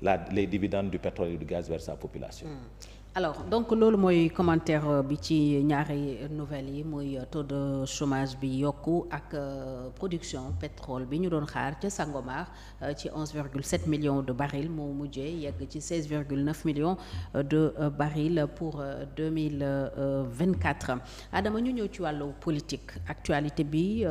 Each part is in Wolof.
les dividendes du pétrole et du gaz vers sa population. Alors donc loolu mooy commentaire bi ci ñaari nouvelles yi muy taux de chômage bi yokku ak production pétrole bi ñu doon xaar ca Sangomar ci 11,7 millions de barils moo mujjee yegg ci 16,9 millions de barils pour 2024. Adama ñu ñëw ci wàllu politique actualité bi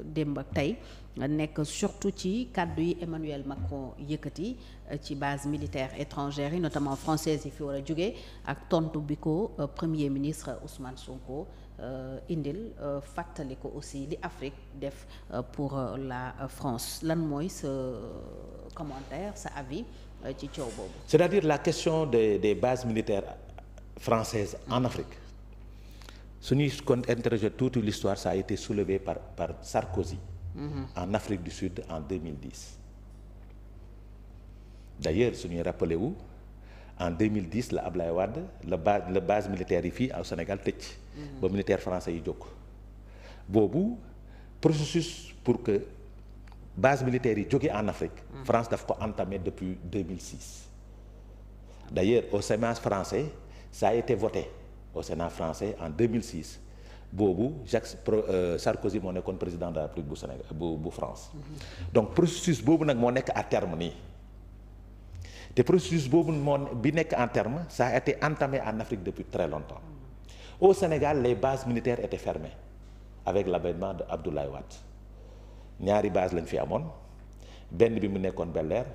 démb ak tey nekk surtout ci kàddu yi Emmanuel Macron yëkkati ci base militaire étrangère yi notamment française yi fi war a jóge ak tontu bi ko premier ministre Ousmane Sonko indil fàttali ko aussi li Afrique def pour la France lan mooy sa commentaire sa avis ci coow boobu. C'est-à-dire la question des bases militaires françaises en Afrique su ñuy interroger toute l'histoire ça a été soulevé par Sarkozy. En Afrique du Sud en 2010. D'ailleurs su ñuy rappelé wu en 2010 la Ablaye Wade la base militaire yi fii au Sénégal tëj. ba militaire français yi jóg. boobu processus pour que base militaire yi jóge en Afrique. France daf ko entamé depuis 2006. D'ailleurs au Sénat français ça a été voté au Sénat français en 2006. boobu Sarkozy moo nekkoon président de la République bu Sénégal bu France. donc processus boobu nag moo nekk à terme nii te processus boobu bi nekk en terme ça a été entamé en Afrique depuis très longtemps. Au Sénégal les bases militaires étaient fermées avec l'avènement de Abdoulaye Wade ñaari base lañ fi amoon benn bi mu nekkoon Bel-Air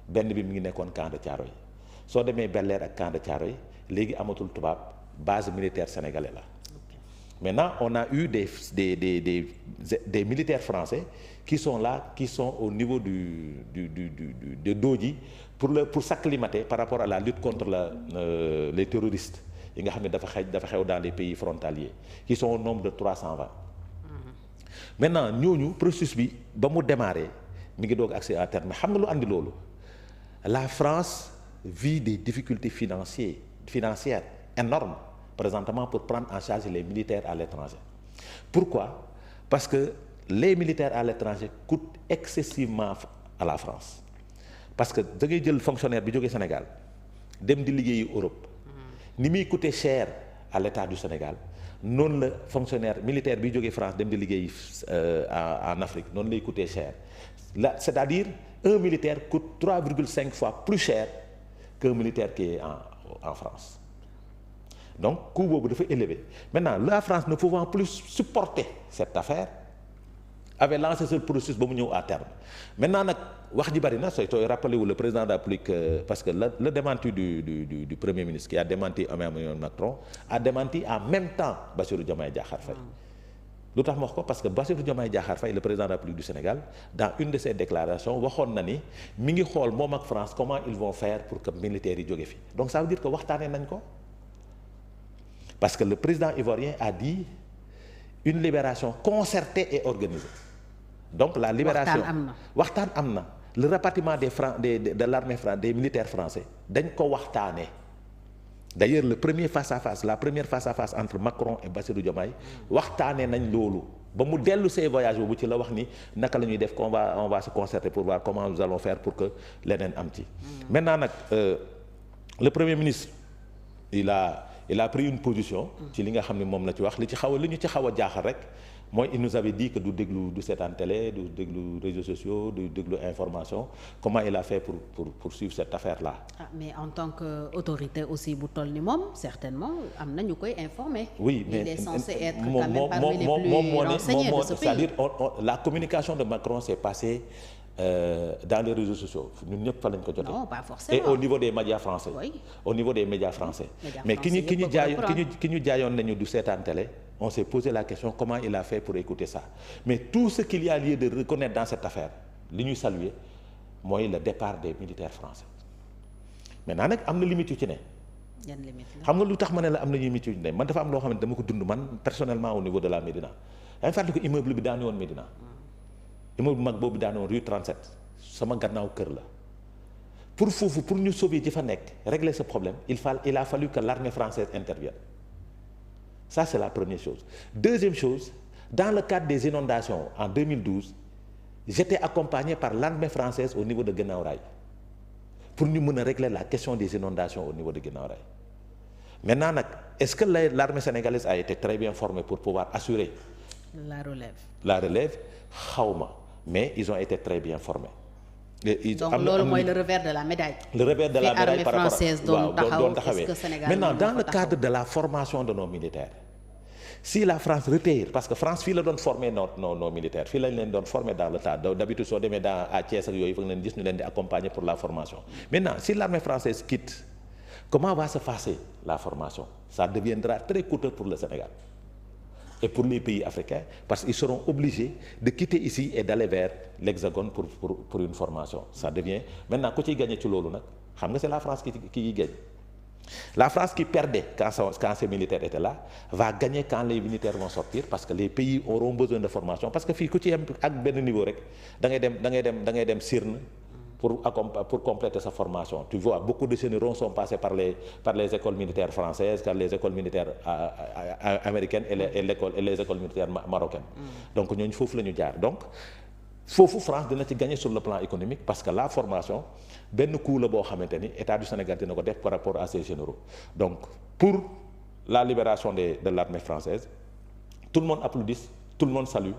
benn bi mu ngi nekkoon camp de Thiaroye soo demee Bel-Air ak camp de Thiaroye léegi amatul tubaab base militaire sénégalais la. Maintenant, on a eu des militaires français qui sont là, qui sont au niveau de Dodji pour s'acclimater par rapport à la lutte contre les terroristes yi nga xam ne dafa xew dans les pays frontaliers qui sont au nombre de 320. Maintenant ñooñu processus bi ba mu démarré mi ngi doog accès à terme mais xam nga lu andi loolu la France vit des difficultés financières énormes présentement pour prendre en charge les militaires à l'étranger. Pourquoi? Parce que les militaires à l'étranger coûtent excessivement à la France. Parce que da ngay jël fonctionnaire bi jógee Sénégal dem di liggéeyi Europe ni muy coûter cher à l'État du Sénégal noonu la fonctionnaire militaire bi jógee France dem di liggéeyi en Afrique noonu lay coûter cher là c'est-à-dire un militaire coûte 3,5 fois plus cher qu'un militaire qui est en France. Donc coût boobu dafa élevé maintenant la France ne pouvant plus supporter cette affaire avait lancé ce processus ba mu ñëw à terme maintenant nag wax ji bari na sooy rappelé wu le président de la République parce que le démenti du premier ministre qui a démenti Emmanuel Macron a démenti en même temps Bassirou Diomaye Diakhar Faye. lu tax ma wax ko parce que Bassirou Diomaye Diakhar Faye le président de la République du Sénégal dans une de ses déclarations waxoon na ni mi ngi xool moom ak France comment ils vont faire pour que militaires yi jóge fi donc ça veut dire que waxtaanee nañ ko. Parce que le président ivoirien a dit une libération concertée et organisée. Donc la libération waxtaan am na le rapatriement de l'armée française des militaires français dañ ko waxtaanee. D'ailleurs le premier face à face la première face à face entre Macron et Bassirou Diomaye waxtaanee nañ loolu ba mu dellu see voyage boobu ci la wax ni naka la ñuy def on va se concerter pour voir comment nous allons faire pour que leneen am ci. Maintenant nag le premier ministre il a pris une position ci li nga xam ne moom la ci wax li ñu ci xaw a jaaxal rek mooy il nous avait dit que du seetaan télé du déglu réseaux sociaux du déglu information comment il a fait pour suivre cette affaire là. Mais en tant qu'autorité aussi bu toll ni moom certainement am na ñu koy informer. Oui mais il est censé être quand même parmi les plus renseignés de ce pays. c'est-à-dire la communication de Macron s'est passée dans les réseaux sociaux ñun ñëpp fa lañ ko jotee. Non, pas forcément. Et au niveau des médias français. Oui. Au niveau des médias français. Mais ki ñu jaayoon nañu du seetaan télé on s'est posé la question comment il a fait pour écouter ça mais tout ce qu'il y a lieu de reconnaître dans cette affaire li ñuy saluer mooy le départ des militaires français maintenant nag am na limite yu ci ne. yan limite la xam nga lu tax ma ne la am na limite yu ci ne man dafa am loo xam ne dama ko dund man personnellement au niveau de la Médina yaa ngi fàttali ko immeuble bi daanu woon Médina. immeuble bu mag boobu daanu woon rue 37 sama gannaaw kër la pour foofu pour ñu sauver ci fa nekk régler ce problème il a fallu que l'armée française intervienne. Ça c'est la première chose. Deuxième chose, dans le cadre des inondations en 2012 j'étais accompagné par l'armée française au niveau de Guinaw Rail pour ñu mën a régler la question des inondations au niveau de Guinaw Rail. Maintenant nag est-ce que l'armée sénégalaise a été très bien formée pour pouvoir assurer la relève xawma, mais ils ont été très bien formés. Donc loolu mooy le revers de la médaille. Le revers de la médaille par rapport à doon taxawee. Maintenant dans le cadre de la formation de nos militaires, si la France retire, parce que France fii la doon former nos militaires, fii lañ leen doon former dans le tas d'habitude soo demee à Thiès ak yooyu fa nga leen gis ñu leen di accompagner pour la formation. Maintenant si l'armée française quitte, comment va se passer la formation? Ça deviendra très coûteux pour le Sénégal et pour les pays africains, parce qu'ils seront obligés de quitter ici et d'aller vers l'Hexagone pour une formation. Ça devient maintenant ku ciy gagné ci loolu nag xam nga c'est la France qui gagne. La France qui perdait quand ces militaires étaient là va gagner quand les militaires vont sortir, parce que les pays auront besoin de formation, parce que fii ku ci yem ak benn niveau rek da ngay dem CIRN pour compléter sa formation. Tu vois, beaucoup de généraux sont passés par les écoles militaires françaises, par les écoles militaires américaines et les écoles militaires marocaines. Donc ñooñu foofu la ñu jaar. Donc foofu France dina ci gagner sur le plan économique, parce que la formation benn coût la boo xamante ni état du Sénégal dina ko def par rapport à ses généraux. Donc pour la libération de l'armée française, tout le monde applaudit, tout le monde salue.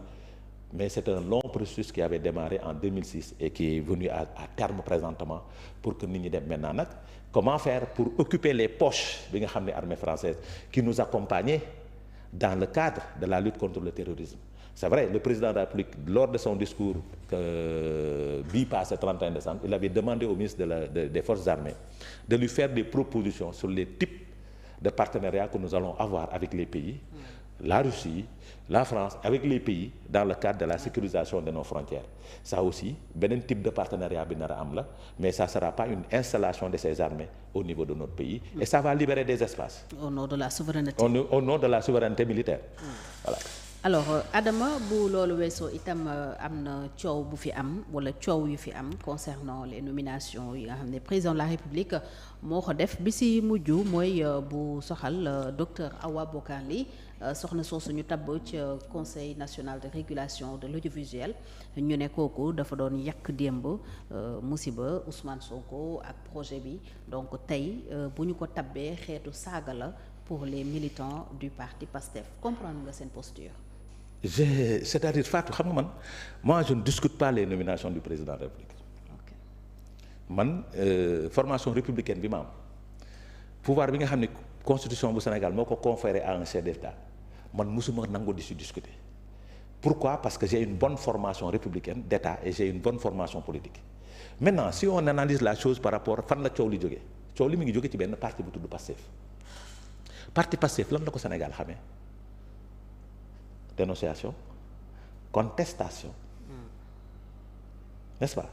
Mais c'est un long processus qui avait démarré en 2006 et qui est venu à terme présentement pour que nit ñi dem maintenant nag comment faire pour occuper les poches bi nga xam ne armée française qui nous accompagnait dans le cadre de la lutte contre le terrorisme. C'est vrai, le président de la République, lors de son discours bii passé 31 décembre, il avait demandé au ministre des Forces armées de lui faire des propositions sur les types de partenariats que nous allons avoir avec les pays, la Russie, la France, avec les pays dans le cadre de la sécurisation de nos frontières. Ça aussi beneen type de partenariat bi nar a am la, mais ça sera pas une installation de ces armées au niveau de notre pays, et ça va libérer des espaces. Au nom de la souveraineté. Au nom de la souveraineté militaire. Voilà. Alors Adama, bu loolu weesoo itam am na coow bu fi am wala coow yu fi am concernant les nominations yi nga xam ne président de la République moo ko def bi si mujj mooy bu soxal docteur Awa Bokarr Ly soxna soosu ñu tabb ci conseil national de régulation de l'audiovisuel, ñu ne kooku dafa doon yàq démb musiba Ousmane Sonko ak projet bi. Donc tey bu ñu ko tabbee xeetu saaga la pour les militants du parti PASTEF. Comprendre nga seen posture? C'est-à-dire Fatou xam nga moi je ne discute pas les nominations du président de la République. Okay. Man formation républicaine bi ma am, pouvoir bi nga xam ne constitution bu Sénégal moo ko conféré à un chef d'État, man musuma nangu di si discuter. Pourquoi? Parce que j'ai une bonne formation républicaine d'État et j'ai une bonne formation politique. Maintenant si on analyse la chose par rapport fan la coow li jógee, coow li mi ngi jóge ci benn parti bu tudd PASTEF. Parti PASTEF lan la ko Sénégal xamee? Dénonciation, contestation, n'est-ce pas?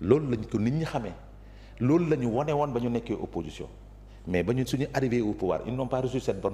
Loolu lañ ko nit ñi xamee, loolu la ñu wane woon ba ñu nekkee opposition, mais ba ñu suñu arrivé au pouvoir ils n'ont pas reçu cette bonne